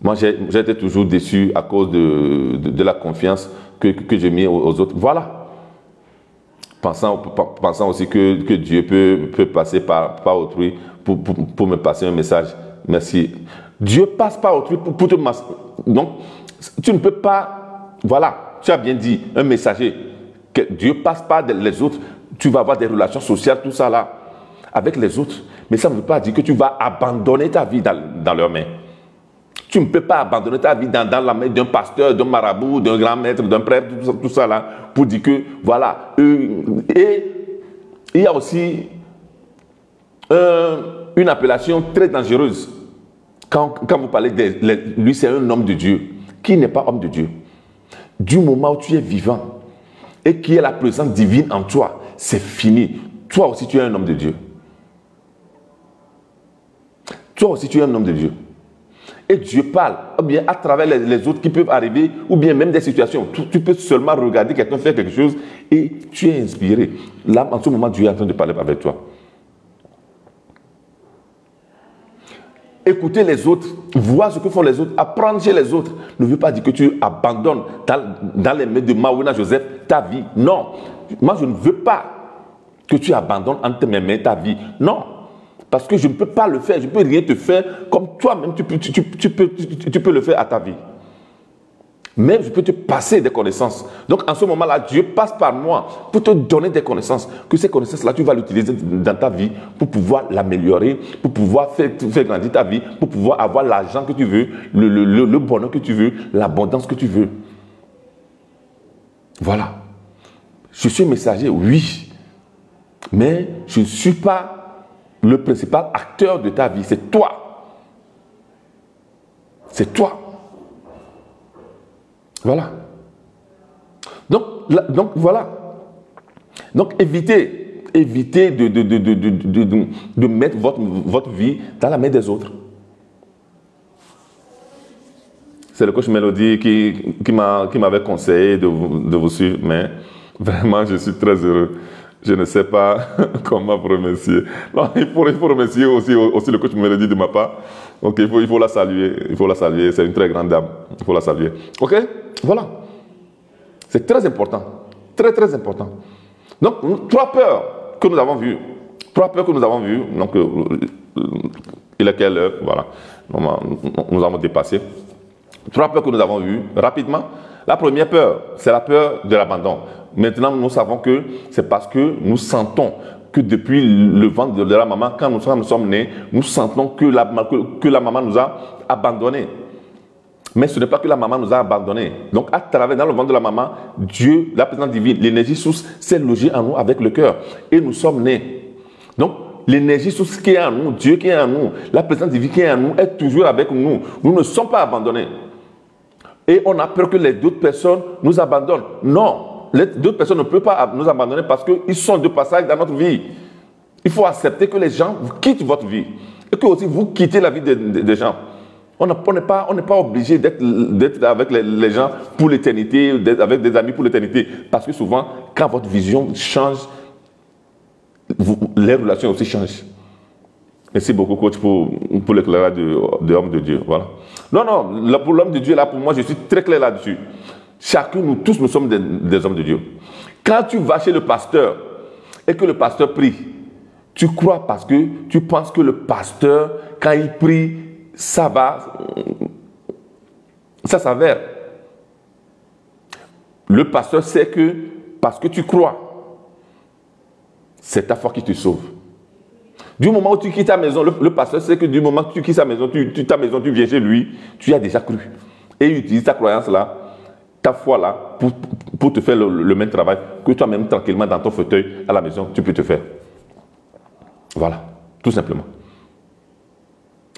Speaker 1: Moi, j'ai été toujours déçu à cause de la confiance que j'ai mis aux autres. Voilà. Pensant aussi que Dieu peut passer par autrui pour me passer un message. Merci. Dieu passe par autrui pour te masser. Donc, tu ne peux pas... Voilà. Tu as bien dit, un messager, que Dieu passe par les autres, tu vas avoir des relations sociales, tout ça là, avec les autres. Mais ça ne veut pas dire que tu vas abandonner ta vie dans leurs mains. Tu ne peux pas abandonner ta vie dans la main d'un pasteur, d'un marabout, d'un grand maître, d'un prêtre, tout ça là, pour dire que, voilà. Et il y a aussi une appellation très dangereuse. Quand vous parlez lui, c'est un homme de Dieu. Qui n'est pas homme de Dieu? Du moment où tu es vivant et qu'il y a la présence divine en toi, c'est fini. Toi aussi, tu es un homme de Dieu. Toi aussi, tu es un homme de Dieu. Et Dieu parle, ou bien à travers les autres qui peuvent arriver, ou bien même des situations. Tu peux seulement regarder quelqu'un faire quelque chose et tu es inspiré. Là, en ce moment, Dieu est en train de parler avec toi. Écouter les autres, voir ce que font les autres, apprendre chez les autres, ne veut pas dire que tu abandonnes dans les mains de Maouina Joseph ta vie. Non, moi je ne veux pas que tu abandonnes entre mes mains ta vie. Non, parce que je ne peux pas le faire, je ne peux rien te faire comme toi-même tu peux le faire à ta vie. Mais je peux te passer des connaissances. Donc en ce moment-là, Dieu passe par moi pour te donner des connaissances. Que ces connaissances-là, tu vas l'utiliser dans ta vie pour pouvoir l'améliorer, pour pouvoir faire grandir ta vie, pour pouvoir avoir l'argent que tu veux, le bonheur que tu veux, l'abondance que tu veux. Voilà. Je suis messager, oui. Mais je ne suis pas le principal acteur de ta vie. C'est toi. C'est toi. Voilà. Donc voilà. Donc évitez de mettre votre vie dans la main des autres. C'est le coach Mélodie qui m'avait conseillé de vous suivre, mais vraiment je suis très heureux. Je ne sais pas comment vous remercier. Non, il faut remercier aussi le coach Mélodie de ma part. Donc il faut la saluer. Il faut la saluer. C'est une très grande dame. Il faut la saluer. Ok? Voilà. C'est très important. Très, très important. Donc, 3 peurs que nous avons vues. 3 peurs que nous avons vues. Donc, il est quelle heure? Voilà. Nous avons dépassé. 3 peurs que nous avons vues rapidement. La première peur, c'est la peur de l'abandon. Maintenant, nous savons que c'est parce que nous sentons que depuis le ventre de la maman, quand nous sommes nés, nous sentons que la maman nous a abandonnés. Mais ce n'est pas que la maman nous a abandonnés. Donc, à travers, dans le ventre de la maman, Dieu, la présence divine, l'énergie source s'est logée en nous avec le cœur. Et nous sommes nés. Donc, l'énergie source qui est en nous, Dieu qui est en nous, la présence divine qui est en nous, est toujours avec nous. Nous ne sommes pas abandonnés. Et on a peur que les autres personnes nous abandonnent. Non, les d'autres personnes ne peuvent pas nous abandonner parce qu'ils sont de passage dans notre vie. Il faut accepter que les gens quittent votre vie et que aussi vous quittez la vie des gens. On n'est pas obligé d'être avec les gens pour l'éternité, avec des amis pour l'éternité. Parce que souvent, quand votre vision change, les relations aussi changent. Merci beaucoup, coach, pour l'éclairage de l'homme de Dieu. Voilà. Non, pour l'homme de Dieu, là, pour moi, je suis très clair là-dessus. Chacun, nous tous, nous sommes des hommes de Dieu. Quand tu vas chez le pasteur et que le pasteur prie, tu crois parce que tu penses que le pasteur, quand il prie, ça s'avère. Le pasteur sait que, parce que tu crois, c'est ta foi qui te sauve. Du moment où tu quittes ta maison, le pasteur sait que du moment que tu quittes ta maison, tu viens chez lui, tu as déjà cru. Et il utilise ta croyance là, ta foi là, pour te faire le même travail que toi-même tranquillement dans ton fauteuil à la maison, tu peux te faire. Voilà, tout simplement.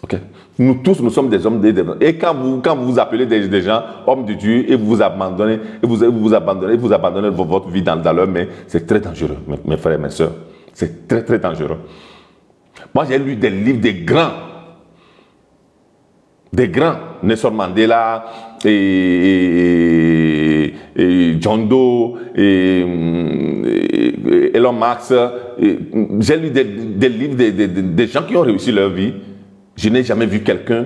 Speaker 1: Ok. Nous tous, nous sommes des hommes de Dieu. Et quand vous appelez des gens hommes de Dieu et vous vous abandonnez, vous abandonnez votre vie dans leurs mains, c'est très dangereux, mes frères et mes soeurs. C'est très, très dangereux. Moi, j'ai lu des livres des grands, Nelson Mandela, et John Doe, et Elon Musk. J'ai lu des livres des gens qui ont réussi leur vie. Je n'ai jamais vu quelqu'un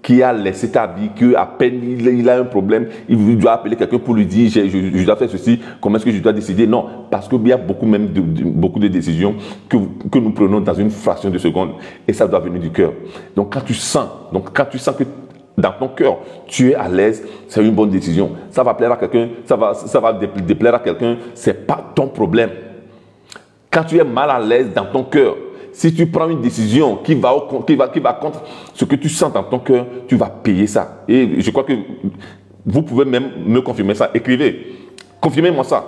Speaker 1: qui a laissé ta vie, qu'à peine il a un problème, il doit appeler quelqu'un pour lui dire je dois faire ceci, comment est-ce que je dois décider. Non, parce qu'il y a beaucoup de décisions que nous prenons dans une fraction de seconde et ça doit venir du cœur. Donc quand tu sens que dans ton cœur, tu es à l'aise, c'est une bonne décision. Ça va plaire à quelqu'un, ça va déplaire à quelqu'un, ce n'est pas ton problème. Quand tu es mal à l'aise dans ton cœur, si tu prends une décision qui va contre ce que tu sens dans ton cœur, tu vas payer ça. Et je crois que vous pouvez même me confirmer ça. Écrivez, confirmez-moi ça.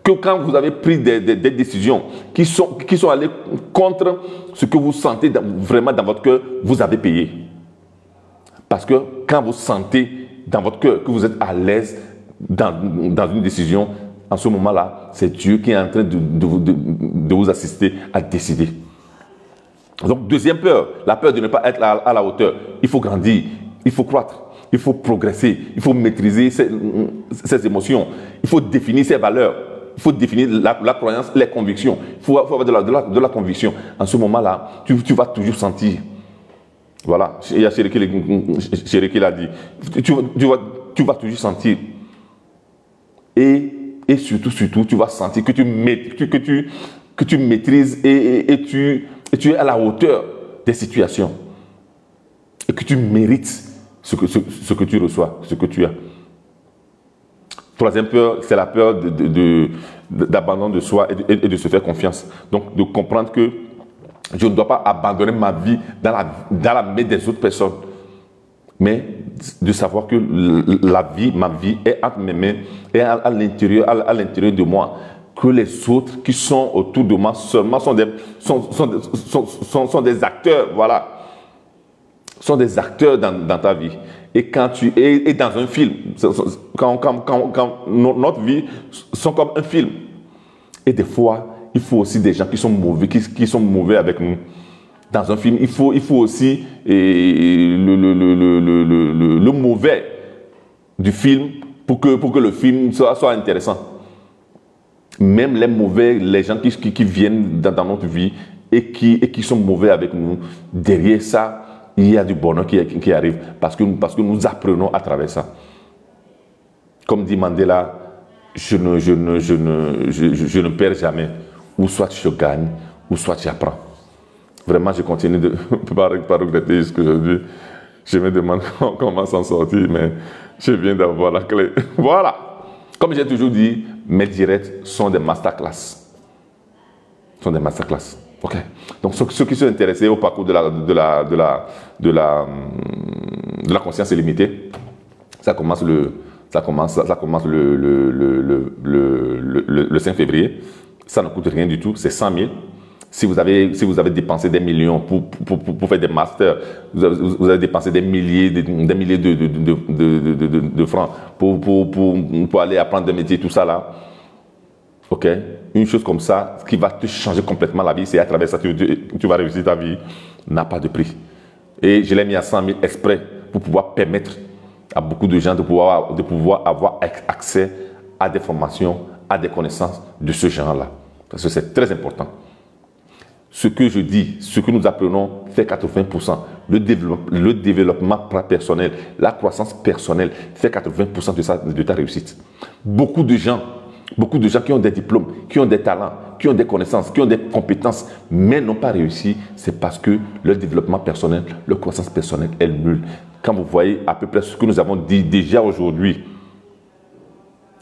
Speaker 1: Que quand vous avez pris des décisions qui sont allées contre ce que vous sentez vraiment dans votre cœur, vous avez payé. Parce que quand vous sentez dans votre cœur que vous êtes à l'aise dans une décision, en ce moment-là, c'est Dieu qui est en train de vous assister à décider. Donc, deuxième peur, la peur de ne pas être à la hauteur. Il faut grandir, il faut croître, il faut progresser, il faut maîtriser ses émotions, il faut définir ses valeurs, il faut définir la croyance, les convictions. Il faut avoir de la conviction. En ce moment-là, tu vas toujours sentir. Voilà, il y a Chéri qui l'a dit. Tu vas toujours sentir. Et surtout, tu vas sentir que tu maîtrises et tu es à la hauteur des situations. Et que tu mérites ce que tu reçois, ce que tu as. Troisième peur, c'est la peur d'abandon de soi et de se faire confiance. Donc, de comprendre que je ne dois pas abandonner ma vie dans la main des autres personnes. Mais de savoir que ma vie est entre mes mains et à l'intérieur de moi. Que les autres qui sont autour de moi seulement sont des acteurs, voilà. Sont des acteurs dans ta vie. Et quand tu es dans un film, quand notre vie sont comme un film. Et des fois, il faut aussi des gens qui sont mauvais, qui sont mauvais avec nous. Dans un film, il faut aussi le mauvais du film pour que le film soit intéressant. Même les mauvais, les gens qui viennent dans notre vie et qui sont mauvais avec nous, derrière ça, il y a du bonheur qui arrive parce que nous apprenons à travers ça. Comme dit Mandela, je ne perds jamais. Ou soit je gagne, ou soit j'apprends. Vraiment, je continue de pas regretter ce que je dis. Je me demande comment s'en sortir, mais je viens d'avoir la clé. Voilà. Comme j'ai toujours dit, mes directs sont des masterclass. Sont des masterclass. Ok. Donc ceux qui sont intéressés au parcours de la conscience illimitée, ça commence le 5 février. Ça ne coûte rien du tout, c'est 100 000. Si vous avez dépensé des millions pour faire des masters, vous avez dépensé des milliers de francs pour aller apprendre des métiers, tout ça là. Ok, une chose comme ça, qui va te changer complètement la vie, c'est à travers ça que tu vas réussir ta vie, n'a pas de prix. Et je l'ai mis à 100 000 exprès pour pouvoir permettre à beaucoup de gens de pouvoir avoir accès à des formations, à des connaissances de ce genre-là. Parce que c'est très important. Ce que je dis, ce que nous apprenons fait 80%. Le développement personnel, la croissance personnelle fait 80% de ta réussite. Beaucoup de gens qui ont des diplômes, qui ont des talents, qui ont des connaissances, qui ont des compétences, mais n'ont pas réussi, c'est parce que leur développement personnel, leur croissance personnelle est nulle. Quand vous voyez à peu près ce que nous avons dit déjà aujourd'hui,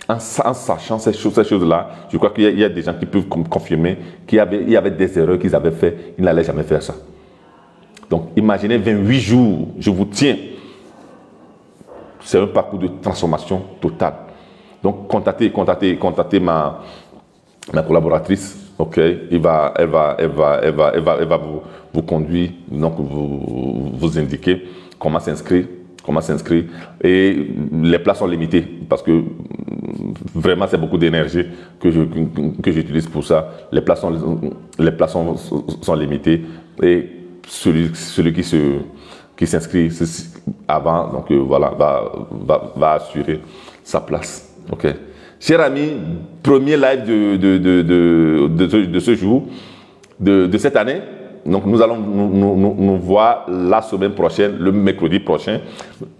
Speaker 1: en sachant ces choses-là, je crois qu'il y a des gens qui peuvent confirmer qu'il y avait des erreurs qu'ils avaient faites, ils n'allaient jamais faire ça. Donc, imaginez 28 jours, je vous tiens. C'est un parcours de transformation totale. Donc, contactez ma collaboratrice. Ok, elle va vous conduire, donc vous indiquer comment s'inscrire. Et les places sont limitées parce que vraiment c'est beaucoup d'énergie que j'utilise pour ça. Les places sont limitées et celui qui s'inscrit avant, donc voilà, va assurer sa place. Ok. Chers amis, premier live de ce jour, de cette année. Donc, nous allons nous voir la semaine prochaine, le mercredi prochain.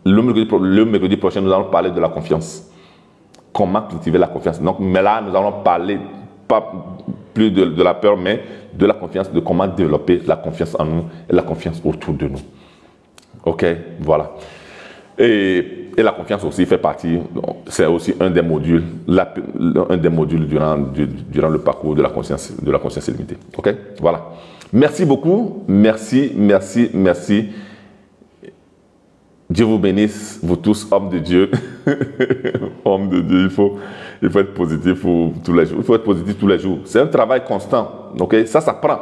Speaker 1: Le mercredi prochain, nous allons parler de la confiance. Comment cultiver la confiance. Donc, mais là, nous allons parler pas plus de la peur, mais de la confiance, de comment développer la confiance en nous et la confiance autour de nous. Ok, voilà. Et la confiance aussi fait partie, c'est aussi un des modules, durant le parcours de la conscience illimitée. Ok, voilà. Merci beaucoup, merci. Dieu vous bénisse, vous tous, hommes de Dieu. Hommes de Dieu, il faut être positif tous les jours. Il faut être positif tous les jours. C'est un travail constant. Ok, ça s'apprend.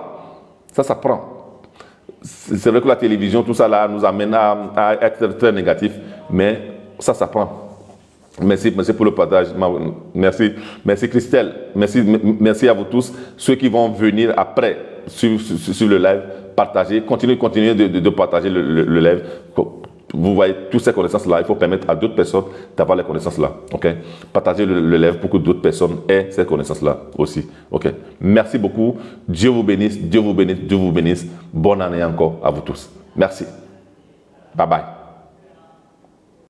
Speaker 1: C'est vrai que la télévision, tout ça là, nous amène à être très négatif, mais ça s'apprend. Merci pour le partage. Merci Christelle. Merci à vous tous. Ceux qui vont venir après sur le live, partagez. Continuez de partager le live. Vous voyez toutes ces connaissances-là. Il faut permettre à d'autres personnes d'avoir les connaissances-là. Ok? Partagez le live pour que d'autres personnes aient ces connaissances-là aussi. Ok? Merci beaucoup. Dieu vous bénisse. Bonne année encore à vous tous. Merci. Bye bye.